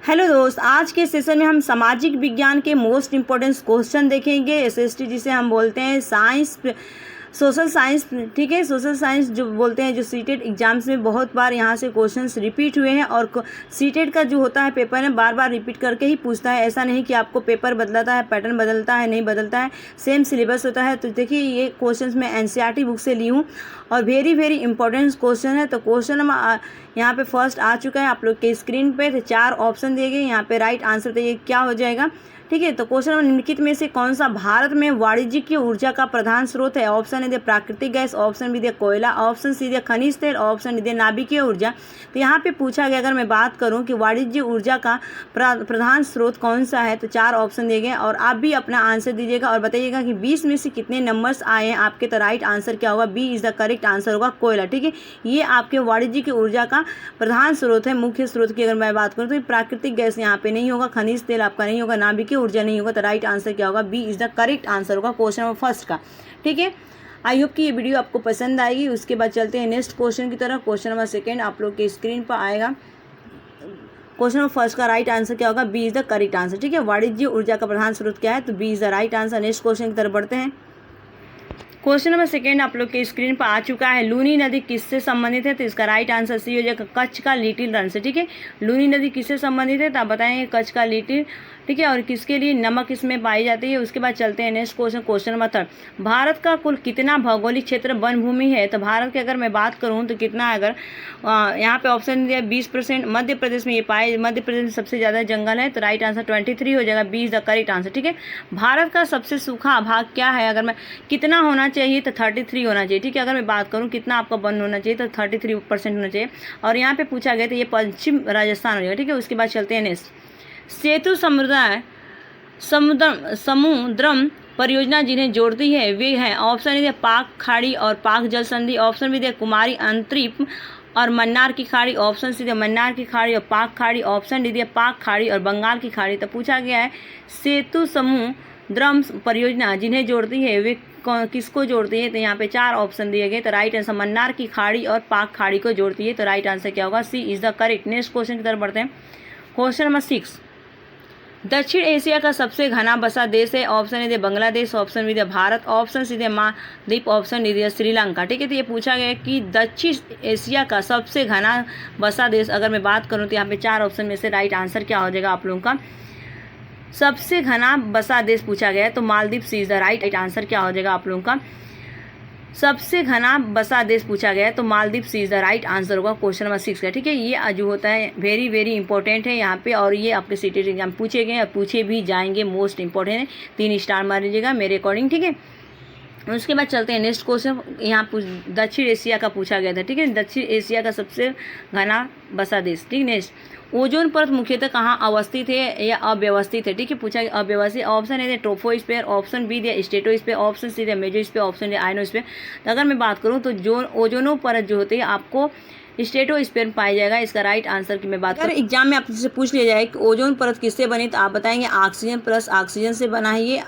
Hello दोस्त, आज के सेशन में हम सामाजिक विज्ञान के मोस्ट इम्पोर्टेंट क्वेश्चन देखेंगे। एसएसटी जिसे हम बोलते हैं साइंस, सोशल साइंस, ठीक है। सोशल साइंस जो बोलते हैं, जो सीटेट एग्जाम्स में बहुत बार यहाँ से क्वेश्चंस रिपीट हुए हैं और सीटेट का जो होता है पेपर है बार बार रिपीट करके ही पूछता है। ऐसा नहीं कि आपको पेपर बदलता है, पैटर्न बदलता है, नहीं बदलता है, सेम सिलेबस होता है। तो देखिए ये क्वेश्चंस मैं एनसीईआरटी बुक से ली हूँ और वेरी वेरी इंपॉर्टेंट क्वेश्चन है। तो क्वेश्चन हम यहाँ पे फर्स्ट आ चुका है आप लोग के स्क्रीन पे। तो 4 ऑप्शन दिए गए, यहाँ पे राइट आंसर देखिए क्या हो जाएगा, ठीक है। तो क्वेश्चन नंबर निम्नलिखित में से कौन सा भारत में वाणिज्यिक ऊर्जा का प्रधान स्रोत है? ऑप्शन ए दे प्राकृतिक गैस, ऑप्शन बी दे कोयला, ऑप्शन सी दे खनिज तेल, ऑप्शन डी दे नाभिकीय ऊर्जा। तो यहाँ पे पूछा गया, अगर मैं बात करूँ कि वाणिज्य ऊर्जा का प्रधान स्रोत कौन सा है, तो 4 ऑप्शन दिए गए और आप भी अपना आंसर दीजिएगा और बताइएगा कि 20 में से कितने नंबर्स आए हैं आपके। तो राइट आंसर क्या होगा? B is the correct answer होगा, कोयला, ठीक है। ये आपके वाणिज्यिक ऊर्जा का प्रधान स्रोत है। मुख्य स्रोत की अगर मैं बात करूँ तो प्राकृतिक गैस यहाँ पे नहीं होगा, खनिज तेल आपका नहीं होगा, नाभिकीय ऊर्जा नहीं होगा। तो राइट आंसर क्या होगा? B is the correct answer होगा क्वेश्चन नंबर फर्स्ट का, ठीक है। आई होप कि ये वीडियो आपको पसंद आएगी। उसके बाद चलते हैं नेक्स्ट क्वेश्चन की तरफ। क्वेश्चन नंबर सेकंड आप लोग के स्क्रीन पर आएगा। क्वेश्चन नंबर फर्स्ट का राइट आंसर क्या होगा? B is the correct answer, ठीक है। वाणिज्य ऊर्जा का प्रधान स्रोत क्या है? तो B is the right answer. Next question की तरफ बढ़ते हैं। क्वेश्चन नंबर सेकंड आप लोग के स्क्रीन पर आ चुका है। लूनी नदी किससे संबंधित है? तो इसका राइट आंसर सी हो जाएगा, कच्छ का लिटिल रन से, ठीक है। लूनी नदी किससे संबंधित है? तो आप बताएंगे कच्छ का लिटिल, ठीक है। और किसके लिए नमक इसमें पाई जाती है? उसके बाद चलते हैं next question. Question number third, Bharat का कुल कितना भौगोलिक क्षेत्र वन भूमि है? तो भारत के अगर मैं बात करूँ तो कितना है? अगर यहाँ पे ऑप्शन दिया 20%। मध्य प्रदेश में ये पाए, मध्य प्रदेश में सबसे ज़्यादा जंगल है। तो राइट आंसर 23 हो जाएगा, B is the correct answer, ठीक है। भारत का सबसे सूखा भाग क्या है? अगर मैं कितना होना चाहिए तो 33 होना चाहिए, ठीक है। अगर मैं बात करूँ कितना आपका वन होना चाहिए तो 33% होना चाहिए। और यहाँ पे पूछा गया तो ये पश्चिम राजस्थान हो जाएगा, ठीक है। उसके बाद चलते हैं नेक्स्ट। सेतु समुदाय समुद्रम परियोजना जिन्हें जोड़ती है वे हैं, ऑप्शन ए पाक खाड़ी और पाक जल संधि, ऑप्शन बी दे कुमारी अंतरिप और मन्नार की खाड़ी, ऑप्शन सी दे मन्नार की खाड़ी और पाक खाड़ी, ऑप्शन डी दे पाक खाड़ी और बंगाल की खाड़ी। तो पूछा गया है सेतु समुद्रम परियोजना जिन्हें जोड़ती है वे किसको जोड़ती है? तो यहाँ पे 4 ऑप्शन दिए गए। तो राइट आंसर मन्नार की खाड़ी और पाक खाड़ी को जोड़ती है। तो राइट आंसर क्या होगा? C is the correct. Next question की तरफ बढ़ते हैं। क्वेश्चन नंबर 6, दक्षिण एशिया का सबसे घना बसा देश है, option A the Bangladesh, option B the Bharat, option C the Maldives, option D the Sri Lanka, ठीक है। तो ये पूछा गया कि दक्षिण एशिया का सबसे घना बसा देश अगर मैं बात करूँ तो यहाँ पे 4 ऑप्शन में से राइट आंसर क्या हो जाएगा आप लोगों का? सबसे घना बसा देश पूछा गया है तो मालदीव सी इज द राइट आंसर क्या हो जाएगा आप लोगों का? सबसे घना बसा देश पूछा गया है तो मालदीव सी इज द राइट आंसर होगा क्वेश्चन नंबर 6 का, ठीक है। ये जो होता है वेरी वेरी इंपॉर्टेंट है यहाँ पे और ये आपके सीटेट एग्जाम पूछे गए और पूछे भी जाएंगे, मोस्ट इंपॉर्टेंट है। 3 स्टार मार लीजिएगा मेरे अकॉर्डिंग, ठीक है। उसके बाद चलते हैं नेक्स्ट क्वेश्चन। यहाँ दक्षिण एशिया का पूछा गया था, ठीक है। दक्षिण एशिया का सबसे घना बसा देश, ठीक। नेक्स्ट, ओजोन परत मुख्यतः कहाँ अवस्थित है या अव्यवस्थित है? ठीक है, पूछा गया अव्यवस्थित। Option A troposphere, option B the stratosphere, option C the mesosphere, option D ionosphere. तो अगर मैं बात करूँ तो जो ओजोनो परत जो होती है आपको स्ट्रेटोस्फीयर में पाया जाएगा। इसका राइट आंसर की मैं बात करूँ, एग्जाम में आपसे पूछ लिया जाए कि ओजोन परत किससे बनी तो आप बताएंगे ऑक्सीजन प्लस ऑक्सीजन से बना है ये,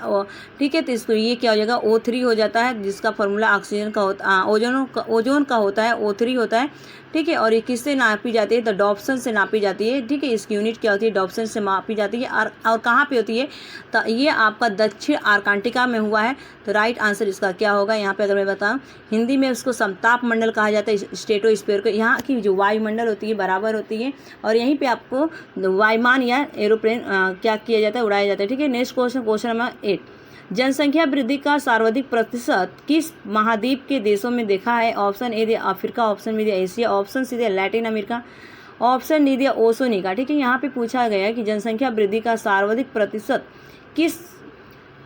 ठीक है। तो इसको ये क्या हो जाएगा? O3 हो जाता है, जिसका फॉर्मूला ऑक्सीजन का होता ओजोन का होता है, O3 होता है, ठीक है। और ये किससे नापी जाती है? तो डॉप्सन से नापी जाती है, ठीक है। इसकी यूनिट क्या होती है? डॉप्सन से मापी जाती है। और कहाँ पे होती है? तो ये आपका दक्षिण आर्कटिका में हुआ है। तो राइट आंसर इसका क्या होगा? यहाँ पे अगर मैं बताऊँ हिंदी में उसको समताप मंडल कहा जाता है, स्ट्रेटोस्फीयर को। यहाँ की जो वायुमंडल होती है बराबर होती है और यहीं पे आपको वायुमान या एरोप्लेन क्या किया जाता है? उड़ाया जाता है, ठीक है। नेक्स्ट क्वेश्चन, क्वेश्चन नंबर 8, जनसंख्या वृद्धि का सर्वाधिक प्रतिशत किस महाद्वीप के देशों में देखा है? Option A the Africa, option B the Asia, option C the Latin America, option D the Oceania, ठीक है। यहाँ पे पूछा गया है कि जनसंख्या वृद्धि का सर्वाधिक प्रतिशत किस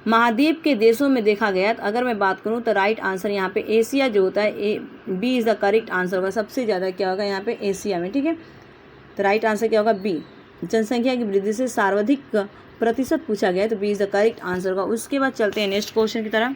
महाद्वीप के देशों में देखा गया। तो अगर मैं बात करूँ तो राइट आंसर यहाँ पे एशिया जो होता है, B is the correct answer होगा। सबसे ज़्यादा क्या होगा यहाँ पे? एशिया में, ठीक है। तो राइट आंसर क्या होगा? बी, जनसंख्या की वृद्धि से सर्वाधिक प्रतिशत पूछा गया है तो B is the correct answer होगा। उसके बाद चलते हैं नेक्स्ट क्वेश्चन की तरफ।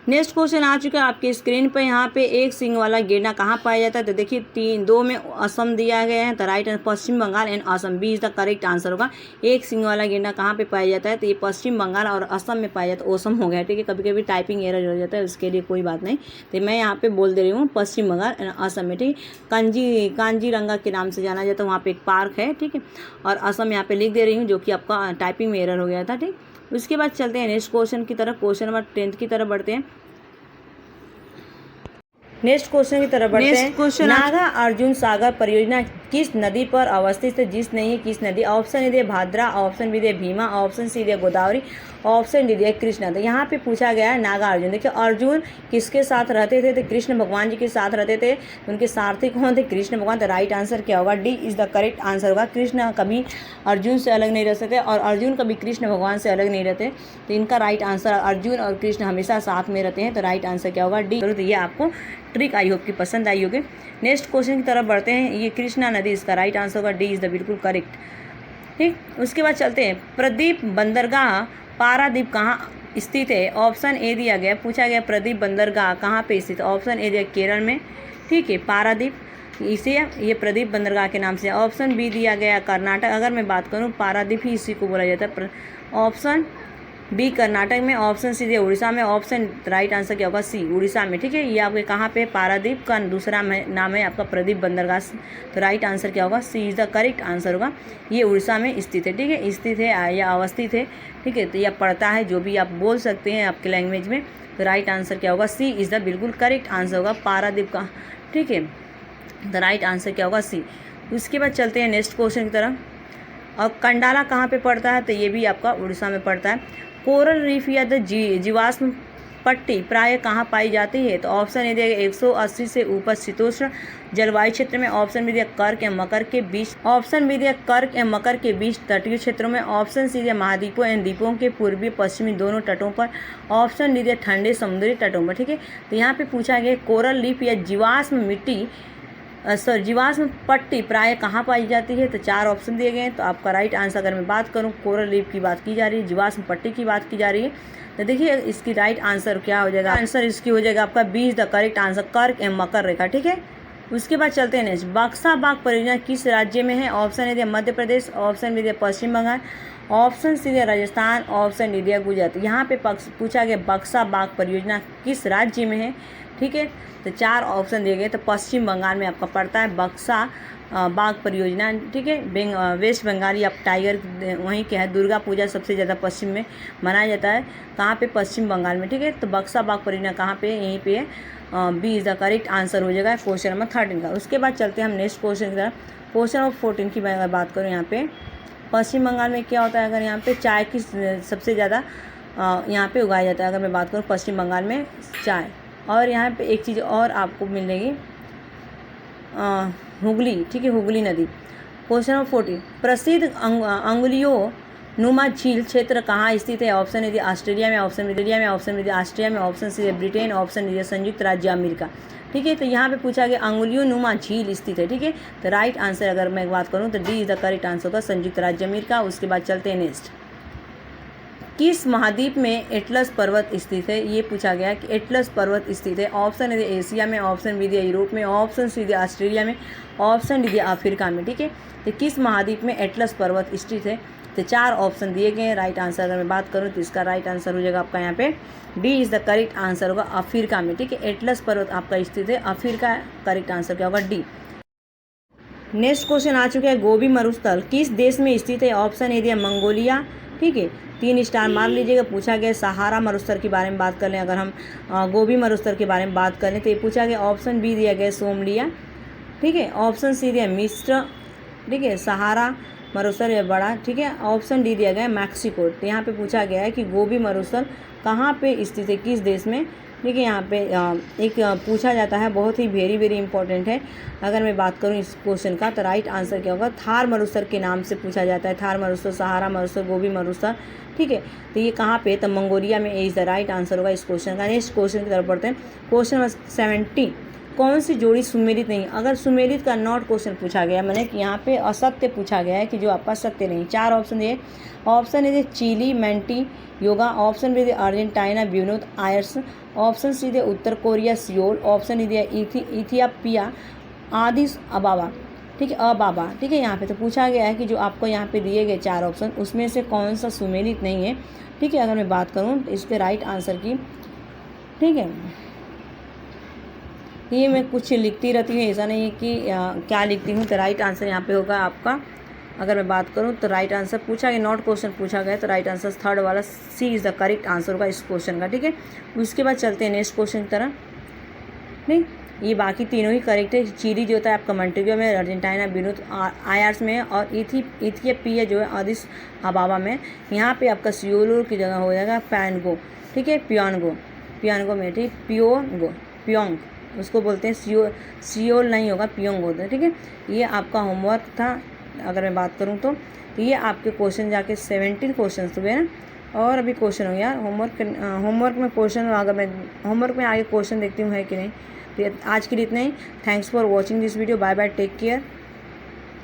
नेक्स्ट क्वेश्चन आ चुका है आपके स्क्रीन पे। यहाँ पे एक सिंग वाला गेंडा कहाँ पाया जाता है? तो देखिए दो में असम दिया गया है, तो right answer Paschim Bengal and Assam, B is the correct answer होगा। एक सिंग वाला गेंडा कहाँ पे पाया जाता है? तो ये पश्चिम बंगाल और असम में पाया जाता है। ओसम हो गया, ठीक है, कभी कभी टाइपिंग एरर हो जाता है, उसके लिए कोई बात नहीं। तो मैं यहाँ पे बोल दे रही हूँ पश्चिम बंगाल एंड असम में, ठीक है। कांजीरंगा के नाम से जाना जाता है, वहाँ पे एक पार्क है, ठीक है। और असम यहाँ पे लिख दे रही हूँ, जो कि आपका टाइपिंग में एरर हो गया था, ठीक। उसके बाद चलते हैं नेक्स्ट क्वेश्चन की तरफ। क्वेश्चन नंबर 10 की तरफ बढ़ते हैं। नेक्स्ट क्वेश्चन की तरफ बढ़ते हैं। क्वेश्चन, नागा अर्जुन सागर परियोजना किस नदी पर अवस्थित है? जिस नहीं है किस नदी? Option D Bhadra, option B the Bhima, option C the Godavari, option D the Krishna. तो यहाँ पे पूछा गया है नागा अर्जुन। देखिए अर्जुन किसके साथ रहते थे? तो कृष्ण भगवान जी के साथ रहते थे। उनके सारथी कौन थे? कृष्ण भगवान। तो राइट आंसर क्या होगा? D is the correct answer होगा। कृष्ण कभी अर्जुन से अलग नहीं रह सकते और अर्जुन कभी कृष्ण भगवान से अलग नहीं रहते। तो इनका राइट आंसर, अर्जुन और कृष्ण हमेशा साथ में रहते हैं। तो राइट आंसर क्या होगा? डी। तो ये आपको ट्रिक आई होप की पसंद आई होगी। नेक्स्ट क्वेश्चन की तरफ बढ़ते हैं। ये कृष्णा नदी इसका राइट आंसर होगा। डी इज द बिल्कुल करेक्ट, ठीक। उसके बाद चलते हैं। प्रदीप बंदरगाह पारादीप कहाँ स्थित है? ऑप्शन ए दिया गया, पूछा गया प्रदीप बंदरगाह कहाँ पे स्थित है? ऑप्शन ए दिया केरल में, ठीक है, पारादीप इसे ये प्रदीप बंदरगाह के नाम से। ऑप्शन बी दिया गया कर्नाटक। अगर मैं बात करूँ पारादीप ही इसी को बोला जाता है। ऑप्शन बी कर्नाटक में, ऑप्शन सी दिया उड़ीसा में, ऑप्शन राइट आंसर क्या होगा? सी उड़ीसा में, ठीक है। ये आपके कहाँ पे? पारादीप का दूसरा नाम है आपका प्रदीप बंदरगाह। तो राइट आंसर क्या होगा? C is the correct answer होगा। ये उड़ीसा में स्थित है, ठीक है, स्थित है या अवस्थित है, ठीक है। तो यह पड़ता है, जो भी आप बोल सकते हैं आपके लैंग्वेज में। तो राइट आंसर क्या होगा? सी इज द बिल्कुल करेक्ट आंसर होगा, पारादीप का, ठीक है। द राइट आंसर क्या होगा? सी। उसके बाद चलते हैं नेक्स्ट क्वेश्चन की तरफ। और कंडाला कहाँ पे पड़ता है? तो ये भी आपका उड़ीसा में पड़ता है। कोरल रीफ या द जीवाश्म पट्टी प्राय कहाँ पाई जाती है? तो ऑप्शन ए दिया 180 से ऊपर शीतोष्ण जलवायु क्षेत्र में, ऑप्शन बी दिया कर्क एवं मकर के बीच, ऑप्शन बी दिया कर्क एवं मकर के बीच तटीय क्षेत्रों में, ऑप्शन सी दिया महाद्वीपों एवं द्वीपों के पूर्वी पश्चिमी दोनों तटों पर, ऑप्शन डी दिया ठंडे समुद्री तटों पर, ठीक है। तो यहाँ पे पूछा गया कोरल रीफ या जीवाश्म मिट्टी जीवाश्म पट्टी प्राय कहाँ पाई जाती है? तो 4 ऑप्शन दिए गए हैं। तो आपका राइट आंसर, अगर मैं बात करूँ कोरल रीफ की बात की जा रही है, जीवाश्म पट्टी की बात की जा रही है, तो देखिए इसकी राइट आंसर क्या हो जाएगा? आंसर इसकी हो जाएगा आपका B is the correct answer, कर्क एवं मकर रेखा, ठीक है। उसके बाद चलते हैं नेक्स्ट। बक्सा बाग परियोजना किस राज्य में है? ऑप्शन ए दिया मध्य प्रदेश, ऑप्शन बी दिया पश्चिम बंगाल, ऑप्शन सी दिया राजस्थान, ऑप्शन डी दिया गुजरात। यहाँ पे पूछा गया बक्सा बाग परियोजना किस राज्य में है, ठीक है। तो 4 ऑप्शन दिए गए। तो पश्चिम बंगाल में आपका पड़ता है बक्सा बाग परियोजना, ठीक है। वेस्ट बंगाली आप टाइगर वहीं के है। दुर्गा पूजा सबसे ज़्यादा पश्चिम में मनाया जाता है, कहाँ पे? पश्चिम बंगाल में, ठीक है। तो बक्सा बाग परियोजना कहाँ पे? यहीं पे है। B is the correct answer हो जाएगा क्वेश्चन नंबर 13 का। उसके बाद चलते हैं हम नेक्स्ट क्वेश्चन की तरफ। क्वेश्चन नंबर 14 की मैं अगर बात करूँ, यहाँ पे पश्चिम बंगाल में क्या होता है? अगर यहाँ पे चाय की सबसे ज़्यादा यहाँ पे उगाया जाता है। अगर मैं बात करूँ पश्चिम बंगाल में चाय, और यहाँ पे एक चीज़ और आपको मिलेगी, हुगली, ठीक है, हुगली नदी। क्वेश्चन नंबर 14, प्रसिद्ध अंगुलियों नुमा झील क्षेत्र कहाँ स्थित है? ऑप्शन ए ऑस्ट्रेलिया में, ऑप्शन इंडिया में, ऑप्शन बी ऑस्ट्रिया में, option C Britain, option D संयुक्त राज्य अमेरिका, ठीक है। तो यहाँ पे पूछा गया अंगुलियों नुमा झील स्थित है, ठीक है। तो राइट आंसर अगर मैं बात करूँ तो D is the correct answer होगा, संयुक्त राज्य अमेरिका। उसके बाद चलते हैं नेक्स्ट। किस महाद्वीप में एटलस पर्वत स्थित है? ये पूछा गया कि एटलस पर्वत स्थित है। ऑप्शन ए एशिया में, ऑप्शन बी दिया यूरोप में, ऑप्शन सी दिया ऑस्ट्रेलिया में, ऑप्शन डी दिया अफ्रीका में, ठीक है। तो किस महाद्वीप में एटलस पर्वत स्थित है? तो 4 ऑप्शन दिए गए हैं। राइट आंसर अगर मैं बात करूँ तो इसका राइट आंसर हो जाएगा आपका यहाँ पे D is the correct answer होगा, अफ्रीका में, ठीक है। एटलस पर्वत आपका स्थित है अफ्रीका, करेक्ट आंसर क्या होगा? डी। नेक्स्ट क्वेश्चन आ चुका है। गोबी मरुस्थल किस देश में स्थित है? ऑप्शन ए दिया मंगोलिया, ठीक है, 3 स्टार मार लीजिएगा। पूछा गया सहारा मरुस्थल के बारे में बात कर लें, अगर हम गोबी मरुस्थल के बारे में बात कर लें तो ये पूछा गया ऑप्शन बी दिया गया सोमलिया, ठीक है, ऑप्शन सी दिया मिस्र, ठीक है, सहारा मरुस्थल या बड़ा, ठीक है, ऑप्शन डी दिया गया मैक्सिको। तो यहाँ पे पूछा गया है कि गोबी मरुस्थल कहाँ पे स्थित है, किस देश में, ठीक है। यहाँ पे एक पूछा जाता है, बहुत ही वेरी वेरी इंपॉर्टेंट है। अगर मैं बात करूँ इस क्वेश्चन का तो राइट आंसर क्या होगा? थार मरुस्थल के नाम से पूछा जाता है। थार मरुस्थल, सहारा मरुस्थल, गोबी मरुस्थल, ठीक है। तो ये कहाँ पे? तो मंगोलिया में इज द राइट आंसर होगा इस क्वेश्चन का। नेक्स्ट क्वेश्चन की तरफ बढ़ते हैं। क्वेश्चन नंबर 17, कौन सी जोड़ी सुमेलित नहीं। अगर सुमेलित का नॉट क्वेश्चन पूछा गया, मैंने कि यहाँ पे असत्य पूछा गया है कि जो आपका सत्य नहीं। 4 ऑप्शन दिए। ऑप्शन ए चिली मेंटी योगा, option B Argentina Buenos Aires, option C उत्तर Korea Seoul, option D Ethiopia Addis Ababa. ठीक है, अबाबा। ठीक है, यहाँ पे तो पूछा गया है कि जो आपको यहाँ पे दिए गए 4 ऑप्शन उसमें से कौन सा सुमेलित नहीं है। ठीक है, अगर मैं बात करूँ तो इस पर राइट आंसर की, ठीक है, ये मैं कुछ लिखती रहती हूँ, ऐसा नहीं है कि क्या लिखती हूँ। तो राइट आंसर यहाँ पे होगा आपका, अगर मैं बात करूँ तो राइट आंसर पूछा गया, नॉट क्वेश्चन पूछा गया तो राइट आंसर थर्ड वाला सी इज़ द करेक्ट आंसर होगा इस क्वेश्चन का। ठीक है, उसके बाद चलते हैं नेक्स्ट क्वेश्चन की तरह। नहीं, ये बाकी तीनों ही करेक्ट है। चिली जो होता है आपका मॉन्टेगियो में, अर्जेंटीना ब्यूनोस आयर्स में, और इथियोपिया जो है आदिस अबाबा में। यहाँ पे आपका सियोल की जगह हो जाएगा पैनगो। ठीक है, पियोंगो में, ठीक, पियोंग उसको बोलते हैं, सियोल नहीं होगा, पियोंग होता है। ठीक है, ये आपका होमवर्क था। अगर मैं बात करूँ तो ये आपके क्वेश्चन जाके 17 क्वेश्चन हुए ना, और अभी क्वेश्चन हो गया होमवर्क में क्वेश्चन। अगर मैं होमवर्क में आगे क्वेश्चन देखती हूँ है कि नहीं। तो आज के लिए इतना ही। Thanks for watching this video. Bye bye, take care.